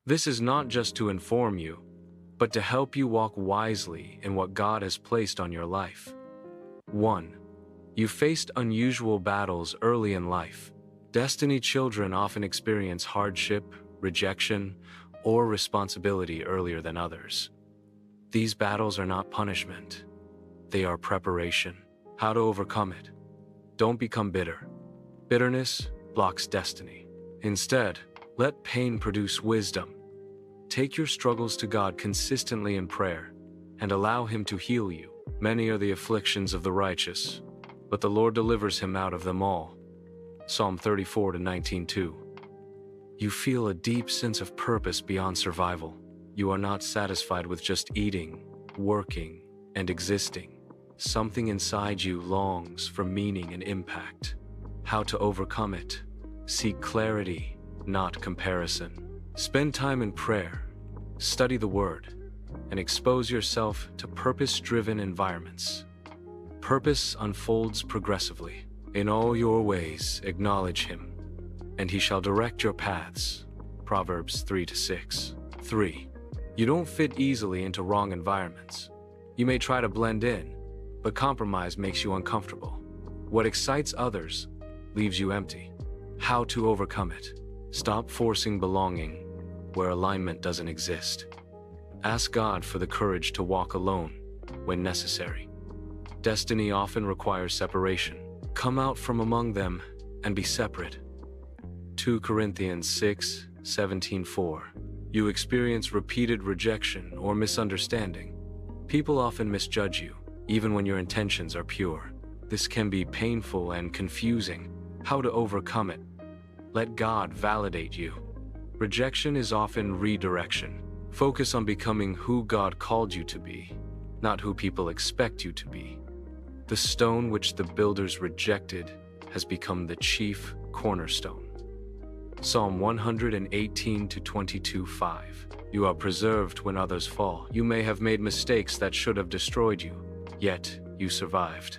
This is not just to inform you, but to help you walk wisely in what God has placed on your life. 1. You faced unusual battles early in life. Destiny children often experience hardship, rejection, or responsibility earlier than others. These battles are not punishment. They are preparation. How to overcome it? Don't become bitter. Bitterness blocks destiny. Instead, let pain produce wisdom. Take your struggles to God consistently in prayer and allow Him to heal you. Many are the afflictions of the righteous, but the Lord delivers him out of them all. Psalm 34:19-2. You feel a deep sense of purpose beyond survival. You are not satisfied with just eating, working, and existing. Something inside you longs for meaning and impact. How to overcome it? Seek clarity, not comparison. Spend time in prayer, study the Word, and expose yourself to purpose-driven environments. Purpose unfolds progressively. In all your ways, acknowledge Him, and He shall direct your paths. Proverbs 3-6. 3. You don't fit easily into wrong environments. You may try to blend in, but compromise makes you uncomfortable. What excites others leaves you empty. How to overcome it? Stop forcing belonging where alignment doesn't exist. Ask God for the courage to walk alone when necessary. Destiny often requires separation. Come out from among them and be separate. 2 Corinthians 6:17-4. You experience repeated rejection or misunderstanding. People often misjudge you, even when your intentions are pure. This can be painful and confusing. How to overcome it? Let God validate you. Rejection is often redirection. Focus on becoming who God called you to be, not who people expect you to be. The stone which the builders rejected has become the chief cornerstone. Psalm 118:22-5. You are preserved when others fall. You may have made mistakes that should have destroyed you, yet you survived.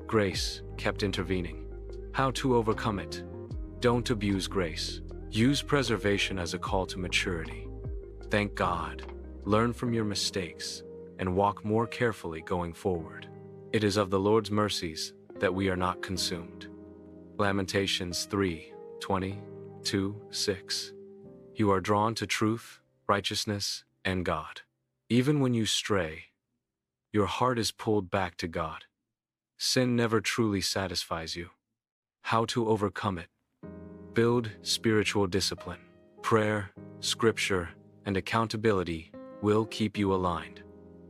Grace kept intervening. How to overcome it? Don't abuse grace. Use preservation as a call to maturity. Thank God, learn from your mistakes, and walk more carefully going forward. It is of the Lord's mercies that we are not consumed. Lamentations 3:20-6. You are drawn to truth, righteousness, and God. Even when you stray, your heart is pulled back to God. Sin never truly satisfies you. How to overcome it? Build spiritual discipline. Prayer, scripture, and accountability will keep you aligned.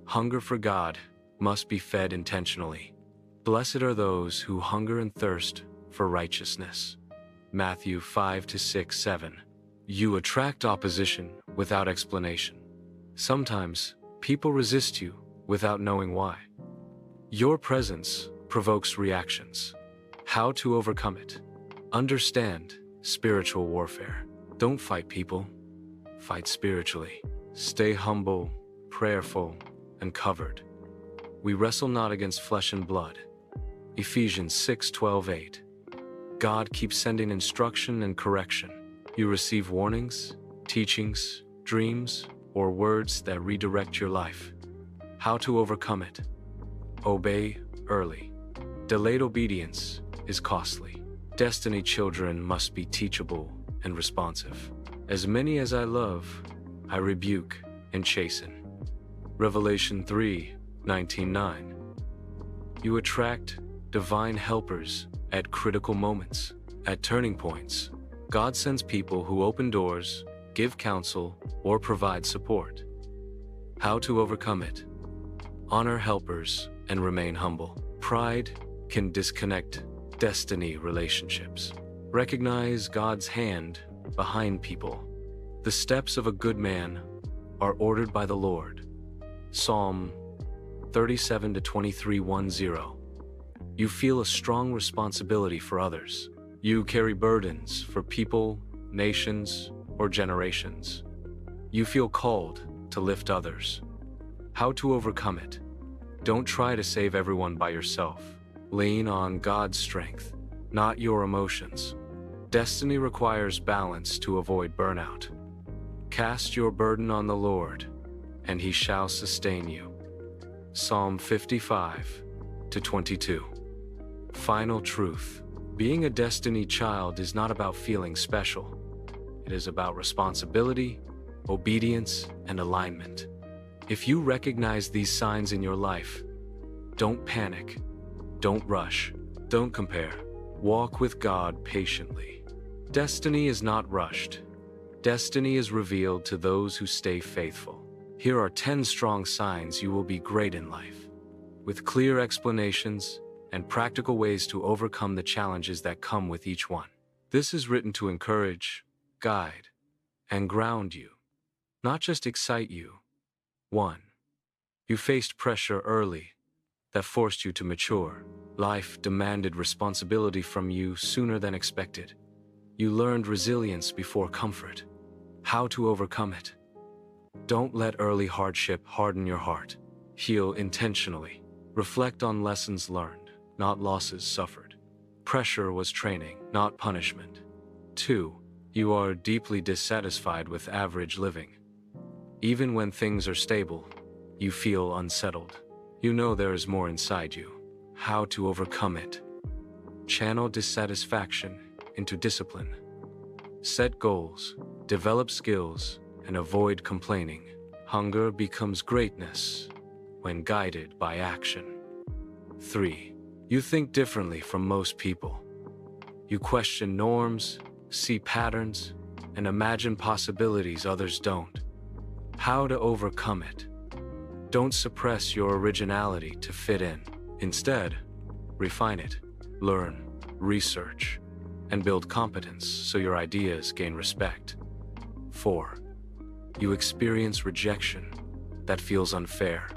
Hunger for God must be fed intentionally. Blessed are those who hunger and thirst for righteousness. Matthew 5-6-7. You attract opposition without explanation. Sometimes people resist you without knowing why. Your presence provokes reactions. How to overcome it? Understand spiritual warfare. Don't fight people. Fight spiritually. Stay humble, prayerful, and covered. We wrestle not against flesh and blood. Ephesians 6:12-8. God keeps sending instruction and correction. You receive warnings, teachings, dreams, or words that redirect your life. How to overcome it? Obey early. Delayed obedience is costly. Destiny children must be teachable and responsive. As many as I love, I rebuke and chasten. Revelation 3:19-9. You attract divine helpers at critical moments. At turning points, God sends people who open doors, give counsel, or provide support. How to overcome it? Honor helpers and remain humble. Pride can disconnect destiny relationships. Recognize God's hand behind people. The steps of a good man are ordered by the Lord. Psalm 37-23:10. You feel a strong responsibility for others. You carry burdens for people, nations, or generations. You feel called to lift others. How to overcome it? Don't try to save everyone by yourself. Lean on God's strength, not your emotions. Destiny requires balance to avoid burnout. Cast your burden on the Lord, and he shall sustain you. Psalm 55-22. Final truth. Being a Destiny Child is not about feeling special. It is about responsibility, obedience, and alignment. If you recognize these signs in your life, don't panic, don't rush, don't compare. Walk with God patiently. Destiny is not rushed. Destiny is revealed to those who stay faithful. Here are 10 strong signs you will be great in life, with clear explanations and practical ways to overcome the challenges that come with each one. This is written to encourage, guide, and ground you, not just excite you. 1. You faced pressure early that forced you to mature. Life demanded responsibility from you sooner than expected. You learned resilience before comfort. How to overcome it. Don't let early hardship harden your heart. Heal intentionally. Reflect on lessons learned, not losses suffered. Pressure was training, not punishment. 2. You are deeply dissatisfied with average living. Even when things are stable, you feel unsettled. You know there is more inside you. How to overcome it. Channel dissatisfaction into discipline. Set goals, develop skills, and avoid complaining. Hunger becomes greatness when guided by action. 3. You think differently from most people. You question norms, see patterns, and imagine possibilities others don't. How to overcome it. Don't suppress your originality to fit in. Instead, refine it, learn, research, and build competence so your ideas gain respect. 4. You experience rejection that feels unfair.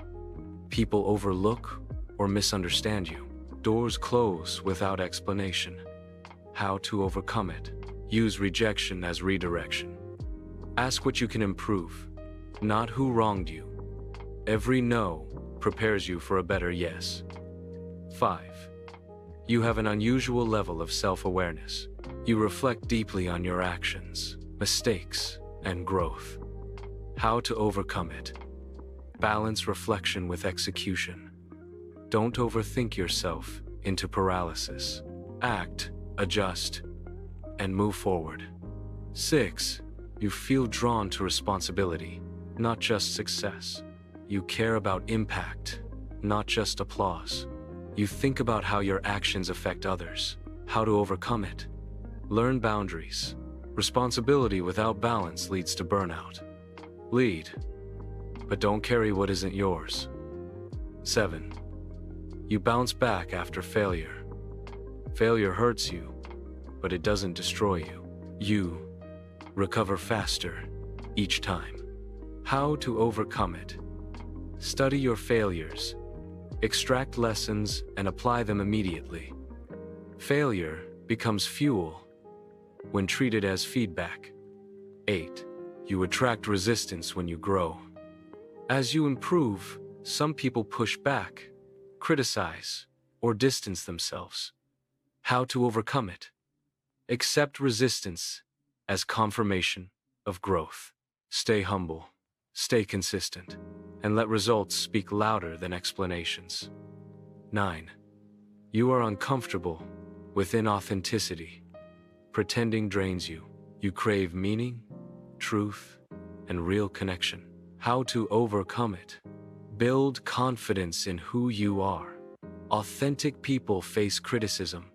People overlook or misunderstand you. Doors close without explanation. How to overcome it. Use rejection as redirection. Ask what you can improve, not who wronged you. Every no prepares you for a better yes. 5. You have an unusual level of self-awareness. You reflect deeply on your actions, mistakes, and growth. How to overcome it. Balance reflection with execution. Don't overthink yourself into paralysis. Act, adjust, and move forward. 6. You feel drawn to responsibility, not just success. You care about impact, not just applause. You think about how your actions affect others, how to overcome it. Learn boundaries. Responsibility without balance leads to burnout. Lead, but don't carry what isn't yours. 7. You bounce back after failure. Failure hurts you, but it doesn't destroy you. You recover faster each time. How to overcome it. Study your failures. Extract lessons and apply them immediately. Failure becomes fuel when treated as feedback. 8. You attract resistance when you grow. As you improve, some people push back, criticize, or distance themselves. How to overcome it. Accept resistance as confirmation of growth. Stay humble, stay consistent, and let results speak louder than explanations. 9. You are uncomfortable with inauthenticity. Pretending drains you. You crave meaning, truth, and real connection. How to overcome it. Build confidence in who you are. Authentic people face criticism,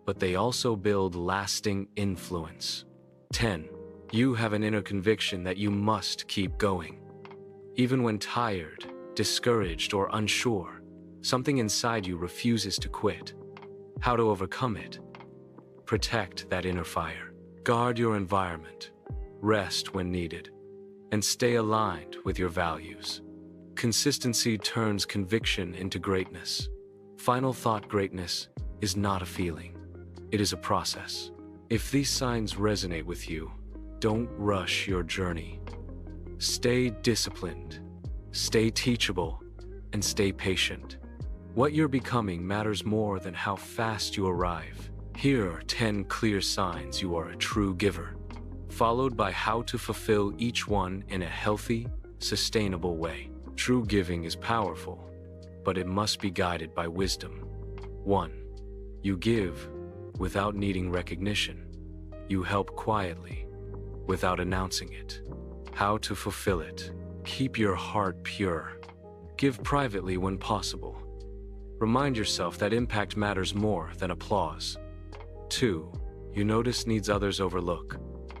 but they also build lasting influence. 10. You have an inner conviction that you must keep going. Even when tired, discouraged, or unsure, something inside you refuses to quit. How to overcome it. Protect that inner fire. Guard your environment. Rest when needed. And stay aligned with your values. Consistency turns conviction into greatness. Final thought: greatness is not a feeling. It is a process. If these signs resonate with you, don't rush your journey. Stay disciplined, stay teachable, and stay patient. What you're becoming matters more than how fast you arrive. Here are 10 clear signs you are a true giver. followed by how to fulfill each one in a healthy, sustainable way. True giving is powerful, but it must be guided by wisdom. 1. You give without needing recognition. You help quietly, without announcing it. How to fulfill it. Keep your heart pure. Give privately when possible. Remind yourself that impact matters more than applause. 2. You notice needs others overlook.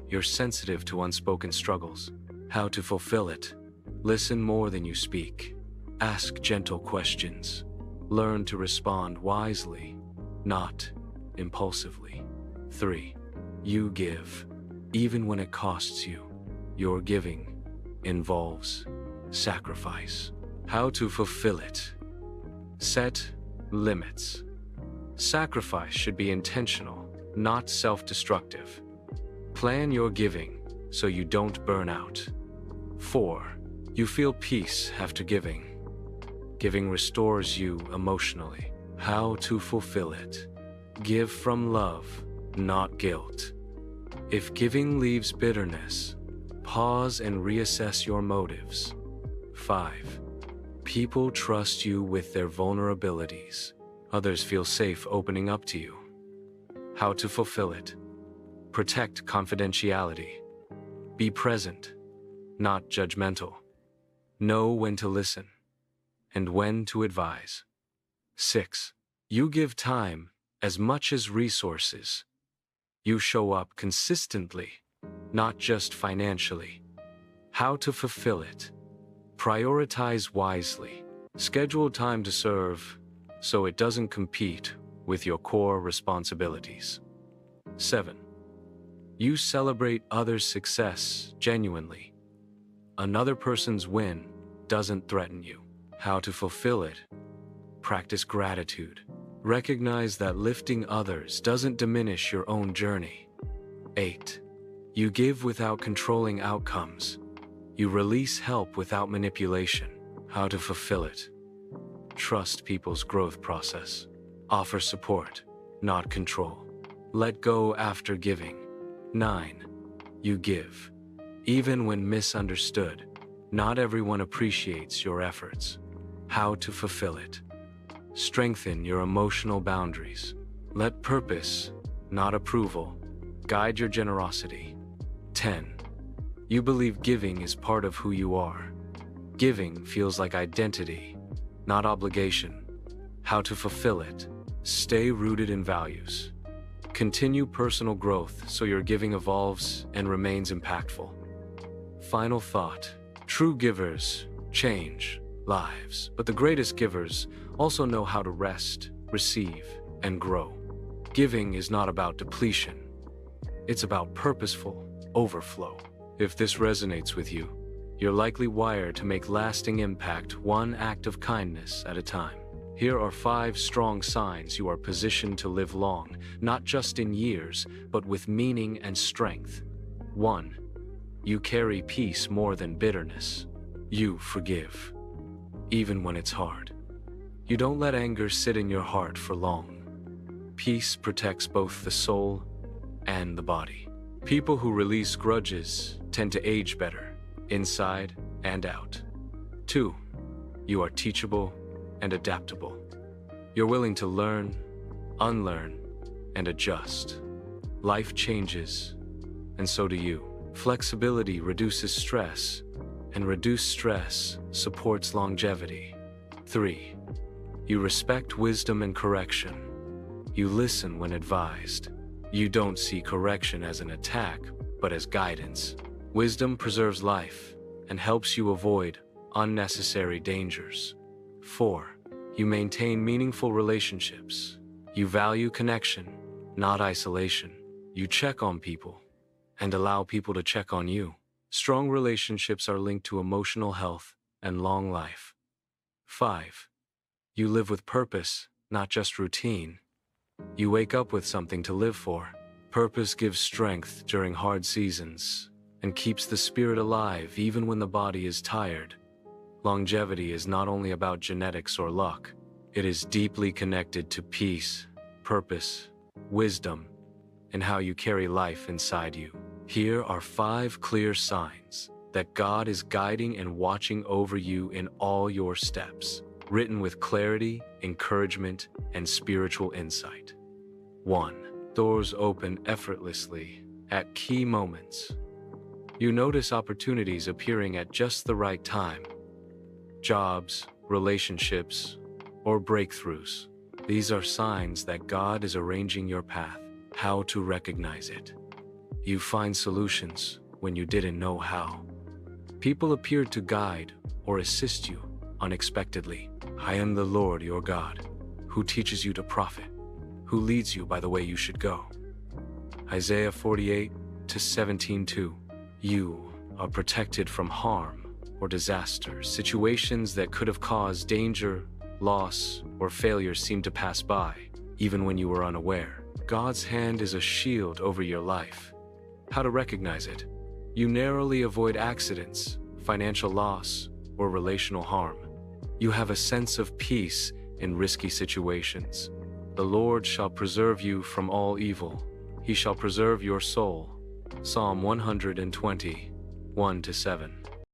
You're sensitive to unspoken struggles. How to fulfill it. Listen more than you speak. Ask gentle questions. Learn to respond wisely, not impulsively. 3. You give, even when it costs you. Your giving involves sacrifice. How to fulfill it. Set limits. Sacrifice should be intentional, not self-destructive. Plan your giving so you don't burn out. 4. You feel peace after giving. Giving restores you emotionally. How to fulfill it. Give from love, not guilt. If giving leaves bitterness, pause and reassess your motives. 5. People trust you with their vulnerabilities. Others feel safe opening up to you. How to fulfill it. Protect confidentiality. Be present, not judgmental. Know when to listen and when to advise. 6. You give time as much as resources. You show up consistently, not just financially. How to fulfill it. Prioritize wisely. Schedule time to serve so it doesn't compete with your core responsibilities. 7. You celebrate others' success genuinely. Another person's win doesn't threaten you. How to fulfill it. Practice gratitude. Recognize that lifting others doesn't diminish your own journey. 8. You give without controlling outcomes. You release help without manipulation. How to fulfill it. Trust people's growth process. Offer support, not control. Let go after giving. 9. You give, even when misunderstood. Not everyone appreciates your efforts. How to fulfill it. Strengthen your emotional boundaries. Let purpose, not approval, guide your generosity. 10. You believe giving is part of who you are. Giving feels like identity, not obligation. How to fulfill it. Stay rooted in values. Continue personal growth so your giving evolves and remains impactful. Final thought. True givers change lives, but the greatest givers also know how to rest, receive, and grow. Giving is not about depletion. It's about purposeful overflow. If this resonates with you, you're likely wired to make lasting impact one act of kindness at a time. Here are 5 strong signs you are positioned to live long, not just in years, but with meaning and strength. 1. You carry peace more than bitterness. You forgive, even when it's hard. You don't let anger sit in your heart for long. Peace protects both the soul and the body. People who release grudges tend to age better, inside and out. 2. You are teachable and adaptable. You're willing to learn, unlearn, and adjust. Life changes, and so do you. Flexibility reduces stress, and reduced stress supports longevity. 3. You respect wisdom and correction. You listen when advised. You don't see correction as an attack, but as guidance. Wisdom preserves life and helps you avoid unnecessary dangers. 4. You maintain meaningful relationships. You value connection, not isolation. You check on people and allow people to check on you. Strong relationships are linked to emotional health and long life. 5. You live with purpose, not just routine. You wake up with something to live for. Purpose gives strength during hard seasons and keeps the spirit alive even when the body is tired. Longevity is not only about genetics or luck. It is deeply connected to peace, purpose, wisdom, and how you carry life inside you. Here are 5 clear signs that God is guiding and watching over you in all your steps, written with clarity, encouragement, and spiritual insight. 1. Doors open effortlessly at key moments. You notice opportunities appearing at just the right time. Jobs, relationships, or breakthroughs. These are signs that God is arranging your path. How to recognize it. You find solutions when you didn't know how. People appear to guide or assist you unexpectedly. I am the Lord your God, who teaches you to profit, who leads you by the way you should go. Isaiah 48:17-2. You are protected from harm or disaster. Situations that could have caused danger, loss, or failure seem to pass by, even when you were unaware. God's hand is a shield over your life. How to recognize it? You narrowly avoid accidents, financial loss, or relational harm. You have a sense of peace in risky situations. The Lord shall preserve you from all evil. He shall preserve your soul. Psalm 120:1-7.